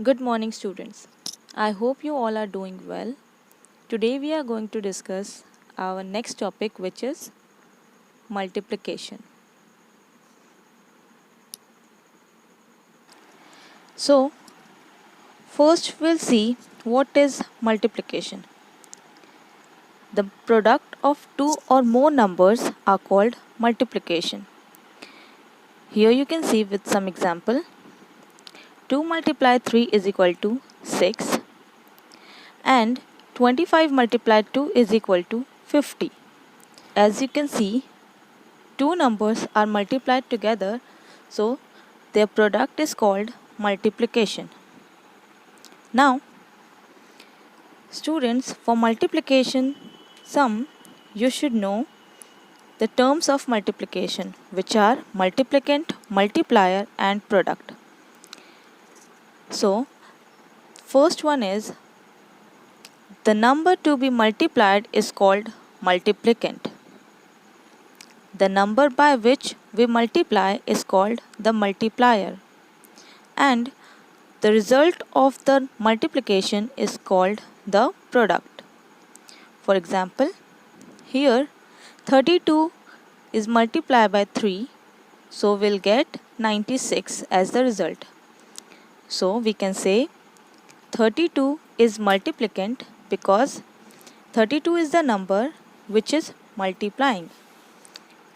Good morning, students. I hope you all are doing well. Today, we are going to discuss our next topic, which is multiplication. So, first, we'll see what is multiplication. The product of two or more numbers are called multiplication. Here, you can see with some example 2 multiplied 3 is equal to 6, and 25 multiplied 2 is equal to 50. As you can see, two numbers are multiplied together, so their product is called multiplication. Now, students, for multiplication sum, you should know the terms of multiplication, which are multiplicand, multiplier, and product. So, first one is the number to be multiplied is called multiplicand. The number by which we multiply is called the multiplier, and the result of the multiplication is called the product. For example, here 32 is multiplied by 3, so we'll get 96 as the result. So we can say 32 is multiplicand because 32 is the number which is multiplying,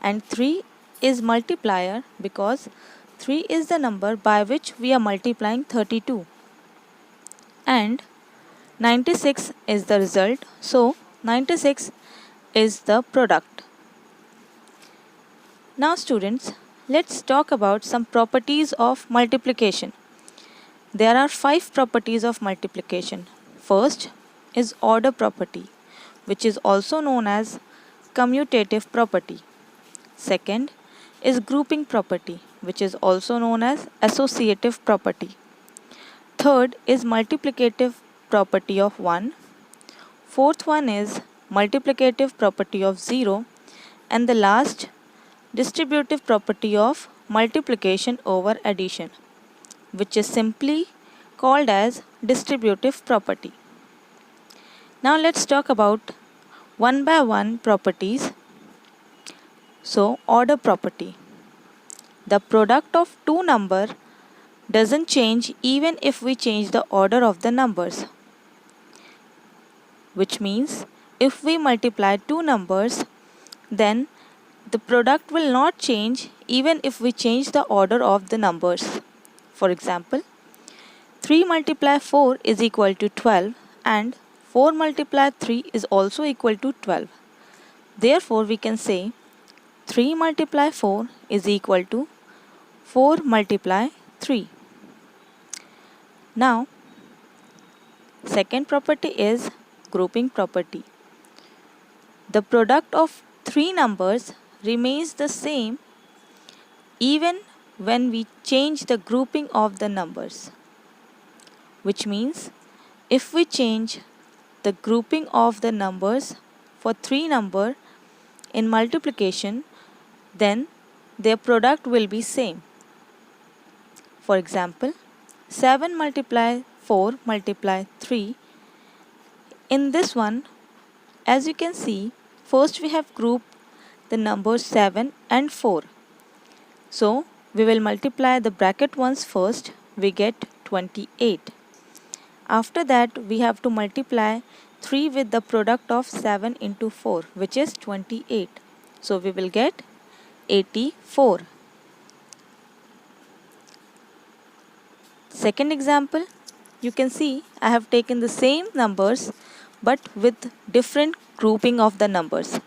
and 3 is multiplier because 3 is the number by which we are multiplying 32, and 96 is the result, so 96 is the product. Now students, let's talk about some properties of multiplication. There are 5 properties of multiplication. First is order property, which is also known as commutative property. Second is grouping property, which is also known as associative property. Third is multiplicative property of 1. Fourth one is multiplicative property of 0. And the last, distributive property of multiplication over addition, which is simply called as distributive property. Now let's talk about one by one properties. So, order property. The product of two numbers doesn't change even if we change the order of the numbers, which means if we multiply two numbers, then the product will not change even if we change the order of the numbers. For example, 3 multiplied 4 is equal to 12, and 4 multiplied 3 is also equal to 12. Therefore, we can say 3 multiplied 4 is equal to 4 multiplied 3. Now, second property is grouping property. The product of three numbers remains the same even when we change the grouping of the numbers, which means if we change the grouping of the numbers for three numbers in multiplication, then their product will be same. For example, 7 multiply 4 multiply 3. In this one, as you can see, first we have grouped the numbers 7 and 4. So we will multiply the bracket ones first, we get 28. After that, we have to multiply 3 with the product of 7 into 4, which is 28. So we will get 84. Second example, you can see I have taken the same numbers but with different grouping of the numbers.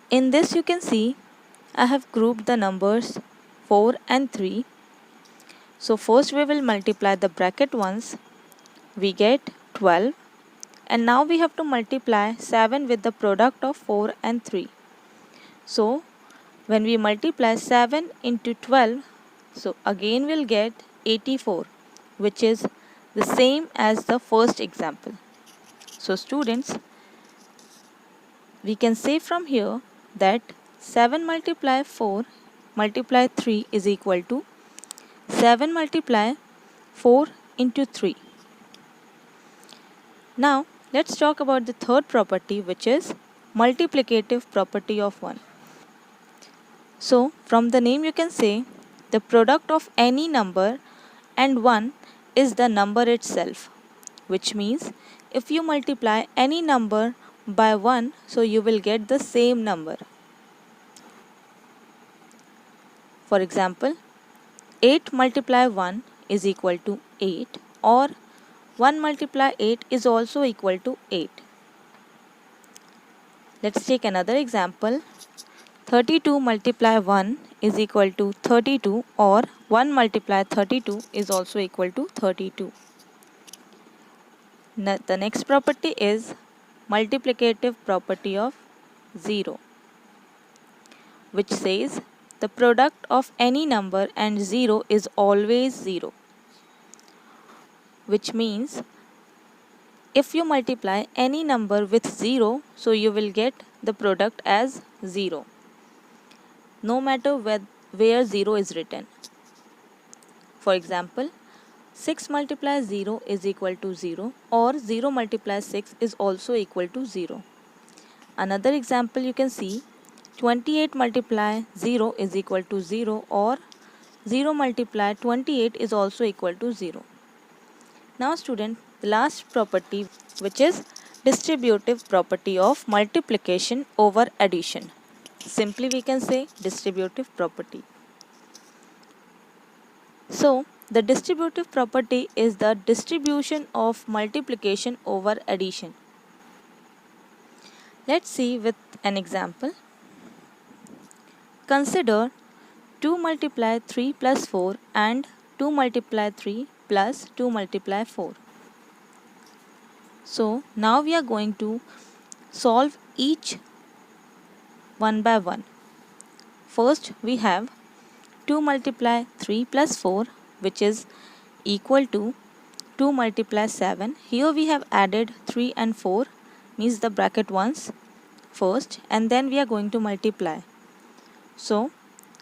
In this you can see I have grouped the numbers 4 and 3. So first we will multiply the bracket ones, we get 12, and now we have to multiply 7 with the product of 4 and 3. So when we multiply 7 into 12, so again we'll get 84, which is the same as the first example. So students, we can say from here that 7 multiply 4 multiply 3 is equal to 7 multiply 4 into 3. Now let's talk about the third property, which is multiplicative property of 1. So from the name you can say the product of any number and 1 is the number itself, which means if you multiply any number by 1, so you will get the same number. For example, 8 multiply 1 is equal to 8, or 1 multiply 8 is also equal to 8. Let's take another example. 32 multiply 1 is equal to 32, or 1 multiply 32 is also equal to 32. The next property is multiplicative property of 0, which says the product of any number and 0 is always 0, which means if you multiply any number with 0, so you will get the product as 0, no matter where 0 is written. For example, 6 multiplies 0 is equal to 0, or 0 multiplies 6 is also equal to 0. Another example you can see, 28 multiply 0 is equal to 0, or 0 multiply 28 is also equal to 0. Now student, the last property, which is distributive property of multiplication over addition. Simply we can say distributive property. So the distributive property is the distribution of multiplication over addition. Let's see with an example. Consider 2 multiply 3 plus 4 and 2 multiply 3 plus 2 multiply 4. So now we are going to solve each one by one. First we have 2 multiply 3 plus 4, which is equal to 2 multiply 7. Here we have added 3 and 4, means the bracket ones first, and then we are going to multiply. So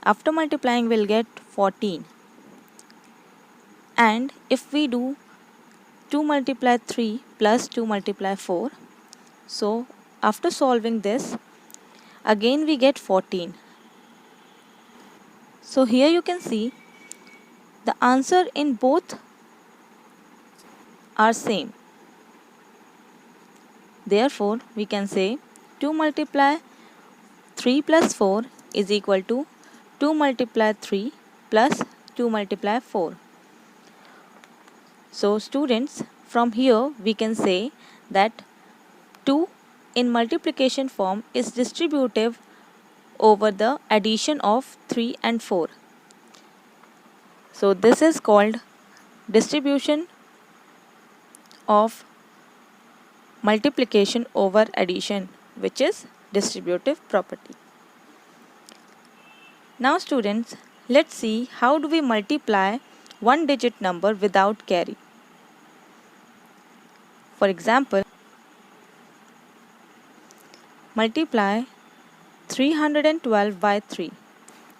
after multiplying we'll get 14. And if we do 2 multiply 3 plus 2 multiply 4, so after solving this, again we get 14. So here you can see the answer in both are same. Therefore, we can say 2 multiply 3 plus 4 is equal to 2 multiply 3 plus 2 multiply 4. So students, from here we can say that 2 in multiplication form is distributive over the addition of 3 and 4. So this is called distribution of multiplication over addition, which is distributive property. Now students, let's see how do we multiply one digit number without carry. For example, multiply 312 by 3.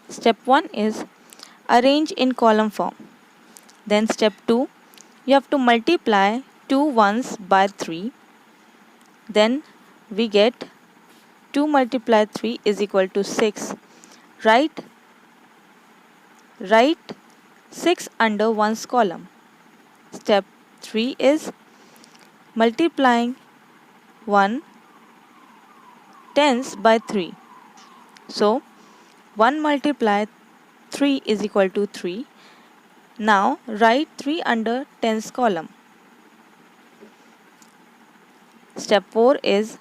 Step 1 is arrange in column form. Then step 2, you have to multiply 2 ones by 3. Then we get 2 multiply 3 is equal to 6. Write 6 under one's column. Step 3 is multiplying 1 tens by 3. So 1 multiply 3 is equal to 3. Now write 3 under tens column. Step 4 is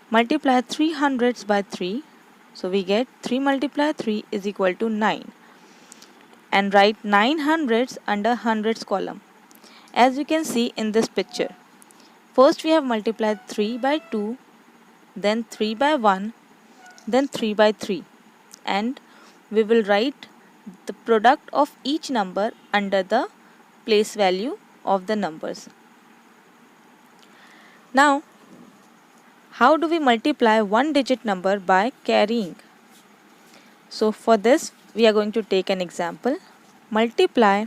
multiply 3 hundreds by 3. So we get 3 multiply 3 is equal to 9. And write 9 hundreds under hundreds column. As you can see in this picture. First we have multiplied 3 by 2, then 3 by 1, then 3 by 3. And we will write the product of each number under the place value of the numbers. Now, how do we multiply one digit number by carrying? So for this, we are going to take an example. Multiply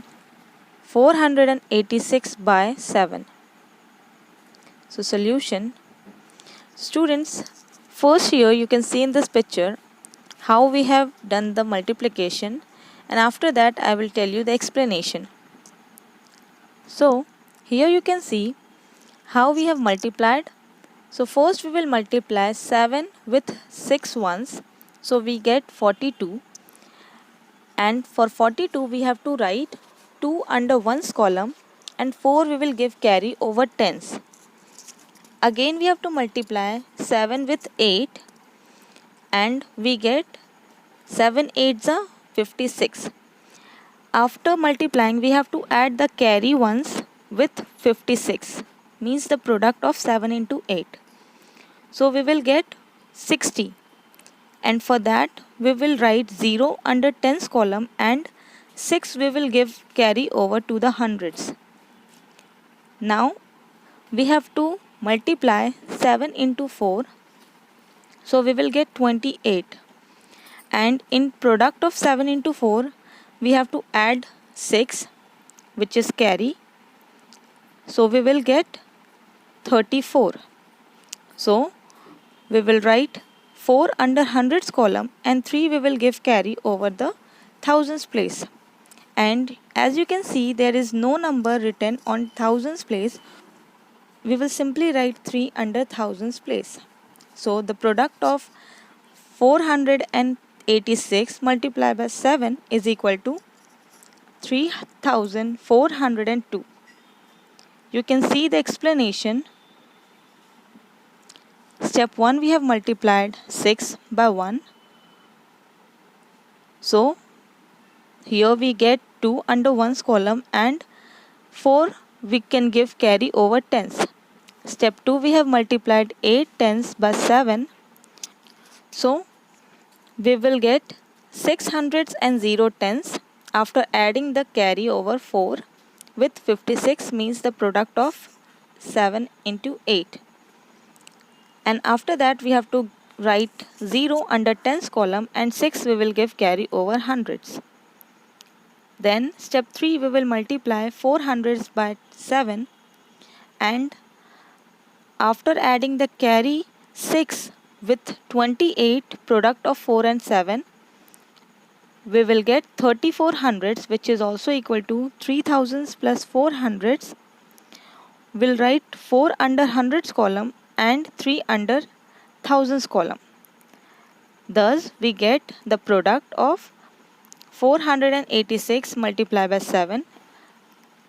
486 by 7. So solution. Students, first here you can see in this picture how we have done the multiplication, and after that I will tell you the explanation. So here you can see how we have multiplied. So first we will multiply 7 with 6 ones. So we get 42, and for 42 we have to write 2 under 1's column and 4 we will give carry over tens. Again we have to multiply 7 with 8 and we get 7 8s are 56. After multiplying we have to add the carry ones with 56, means the product of 7 into 8. So we will get 60, and for that we will write 0 under tens column and 6 we will give carry over to the hundreds. Now we have to multiply 7 into 4, so we will get 28, and in product of 7 into 4 we have to add 6 which is carry, so we will get 34. So we will write 4 under hundreds column and 3 we will give carry over the thousands place, and as you can see there is no number written on thousands place. We will simply write 3 under thousands place. So the product of 486 multiplied by 7 is equal to 3402. You can see the explanation. Step 1, we have multiplied 6 by 1. So here we get 2 under 1's column and 4 we can give carry over tens. Step 2, we have multiplied 8 tens by 7. So we will get 6 hundreds and 0 tens after adding the carry over 4 with 56, means the product of 7 into 8. And after that we have to write 0 under tens column and 6 we will give carry over hundreds. Then step 3, we will multiply 4 hundreds by 7, and after adding the carry 6 with 28, product of 4 and 7, we will get 34 hundreds, which is also equal to 3000s plus 4 hundreds. We'll write 4 under hundreds column and 3 under thousands column. Thus we get the product of 486 multiplied by 7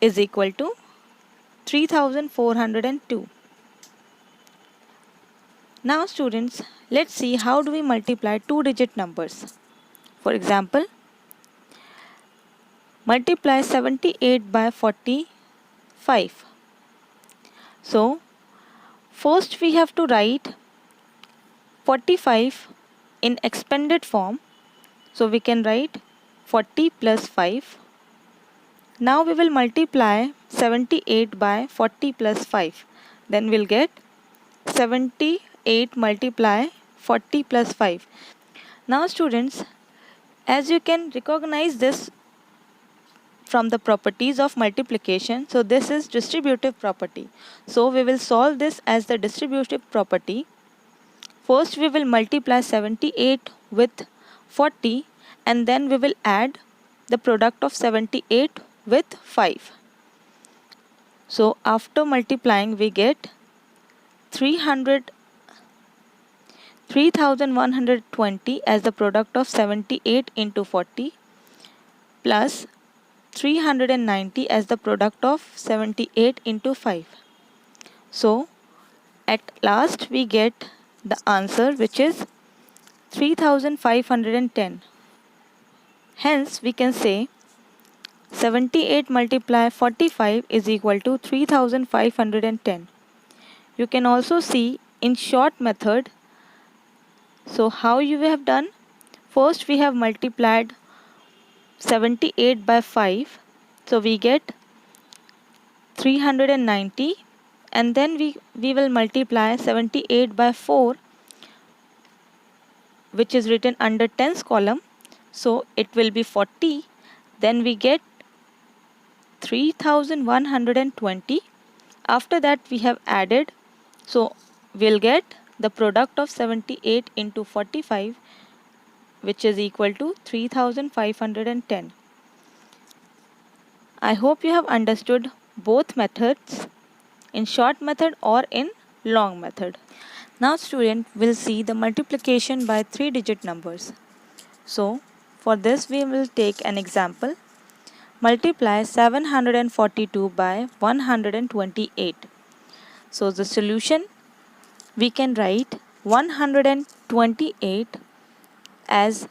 is equal to 3402. Now students, let's see how do we multiply two-digit numbers. For example, multiply 78 by 45. So first we have to write 45 in expanded form. So we can write 40 plus 5. Now we will multiply 78 by 40 plus 5. Then we'll get 78 multiply 40 plus 5. Now students, as you can recognize this from the properties of multiplication, so this is distributive property. So we will solve this as the distributive property. First we will multiply 78 with 40 and then we will add the product of 78 with 5. So after multiplying we get 3120 as the product of 78 into 40 plus 390 as the product of 78 into 5. So at last we get the answer, which is 3510. Hence we can say 78 multiplied 45 is equal to 3510. You can also see in short method. So how you have done? First we have multiplied 78 by 5. So we get 390, and then we will multiply 78 by 4, which is written under tens column. So it will be 40. Then we get 3120. After that we have added, so we'll get the product of 78 into 45, which is equal to 3510. I hope you have understood both methods, in short method or in long method. Now student will see the multiplication by 3-digit numbers. So for this we will take an example. Multiply 742 by 128. So the solution, we can write 128 as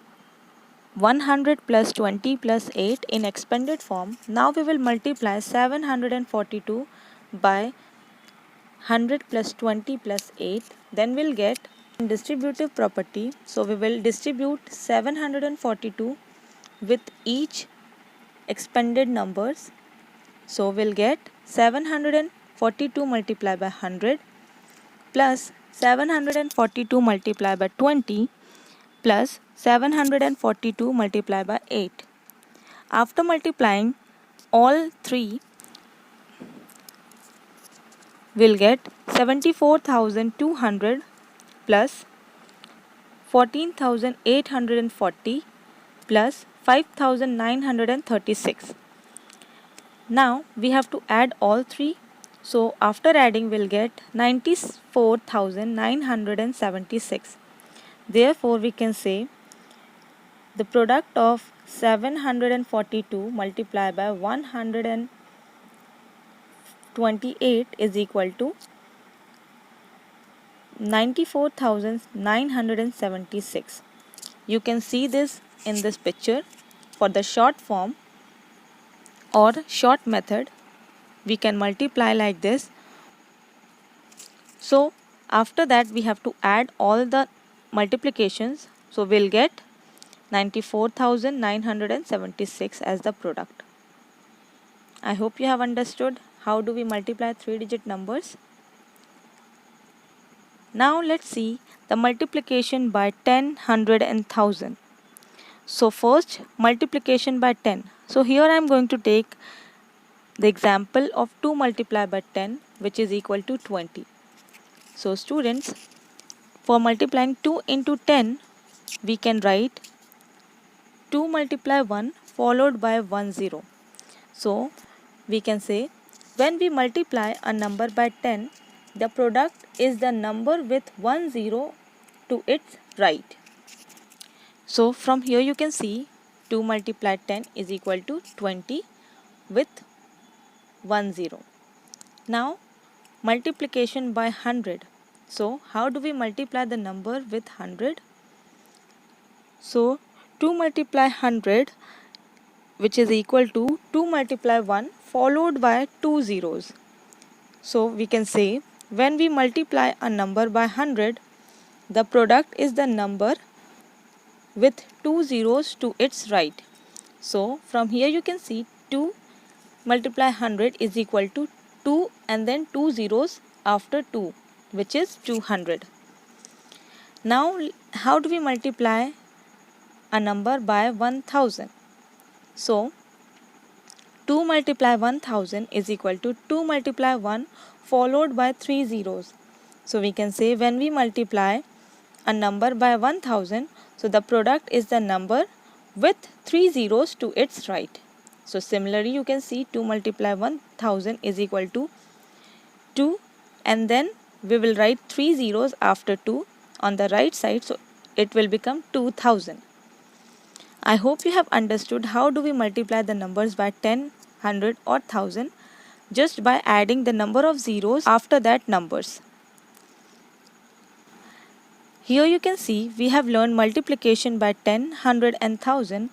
100 plus 20 plus 8 in expanded form. Now we will multiply 742 by 100 plus 20 plus 8. Then we'll get distributive property. So we will distribute 742 with each expanded numbers. So we'll get 742 multiplied by 100 plus 742 multiplied by 20 plus 742 multiplied by 8. After multiplying all three, we'll get 74,200 plus 14,840 plus 5,936. Now we have to add all three. So after adding we'll get 94,976. Therefore we can say the product of 742 multiplied by 128 is equal to 94,976. You can see this in this picture. For the short form or short method, we can multiply like this. So after that we have to add all the multiplications. So we'll get 94,976 as the product. I hope you have understood how do we multiply 3-digit numbers. Now let's see the multiplication by 10, 100 and 1000. So first multiplication by 10. So here I am going to take the example of 2 multiplied by 10, which is equal to 20. So students, for multiplying 2 into 10, we can write 2 multiply 1 followed by 1 0. So we can say when we multiply a number by 10, the product is the number with 1 0 to its right. So from here you can see 2 multiplied 10 is equal to 20 with 1 0. Now multiplication by 100. So how do we multiply the number with 100? So 2 multiply 100, which is equal to 2 multiply 1 followed by 2 zeros. So we can say when we multiply a number by 100, the product is the number with 2 zeros to its right. So from here you can see 2 multiply 100 is equal to 2 and then 2 zeros after 2, which is 200. Now how do we multiply a number by 1000? So 2 multiply 1000 is equal to 2 multiply 1 followed by 3 zeros. So we can say when we multiply a number by 1000, so the product is the number with 3 zeros to its right. So similarly you can see 2 multiply 1000 is equal to 2 and then we will write 3 zeros after 2 on the right side, so it will become 2000. I hope you have understood how do we multiply the numbers by 10, 100 or 1000 just by adding the number of zeros after that numbers. Here you can see we have learned multiplication by 10, 100 and 1000,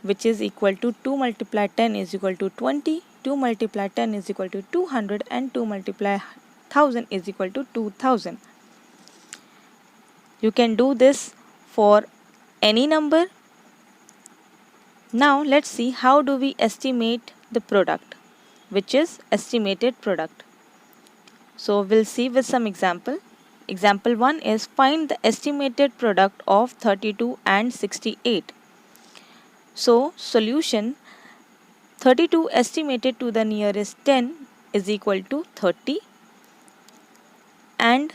which is equal to 2 multiply 10 is equal to 20, 2 multiply 10 is equal to 200 and 2 multiply 1000 is equal to 2000. You can do this for any number. Now let's see how do we estimate the product, which is estimated product. So we'll see with some example. Example 1 is find the estimated product of 32 and 68. So solution, 32 estimated to the nearest 10 is equal to 30, and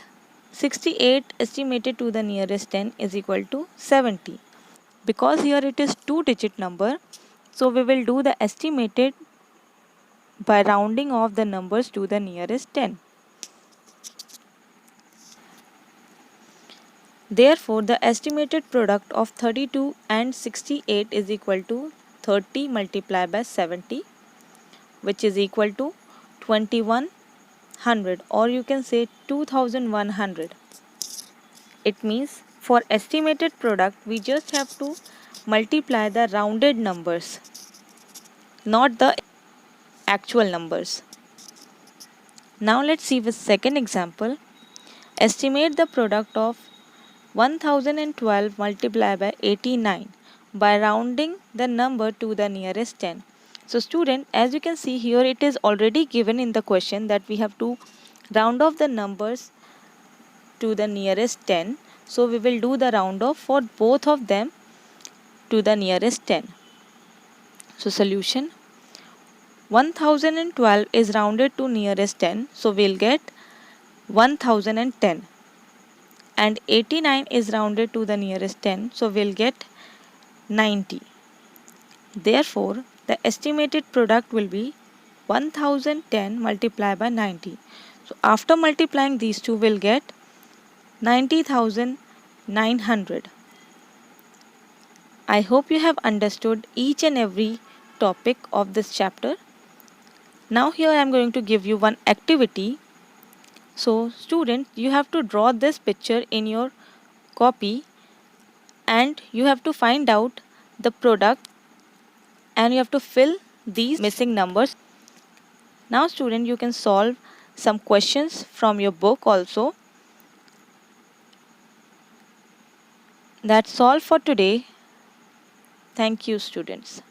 68 estimated to the nearest 10 is equal to 70. Because here it is two-digit number, so we will do the estimated by rounding off the numbers to the nearest 10. Therefore, the estimated product of 32 and 68 is equal to 30 multiplied by 70, which is equal to 2100, or you can say 2100. It means for estimated product we just have to multiply the rounded numbers, not the actual numbers. Now let's see the second example. Estimate the product of 1012 multiplied by 89 by rounding the number to the nearest 10. So student, as you can see here, it is already given in the question that we have to round off the numbers to the nearest 10. So we will do the round off for both of them to the nearest 10. So solution, 1012 is rounded to nearest 10, so we'll get 1010, and 89 is rounded to the nearest 10, so we'll get 90. Therefore, the estimated product will be 1010 multiplied by 90. So after multiplying these two, we'll get 90,900. I hope you have understood each and every topic of this chapter. Now here I am going to give you one activity. So student, you have to draw this picture in your copy and you have to find out the product and you have to fill these missing numbers. Now student, you can solve some questions from your book also. That's all for today. Thank you students.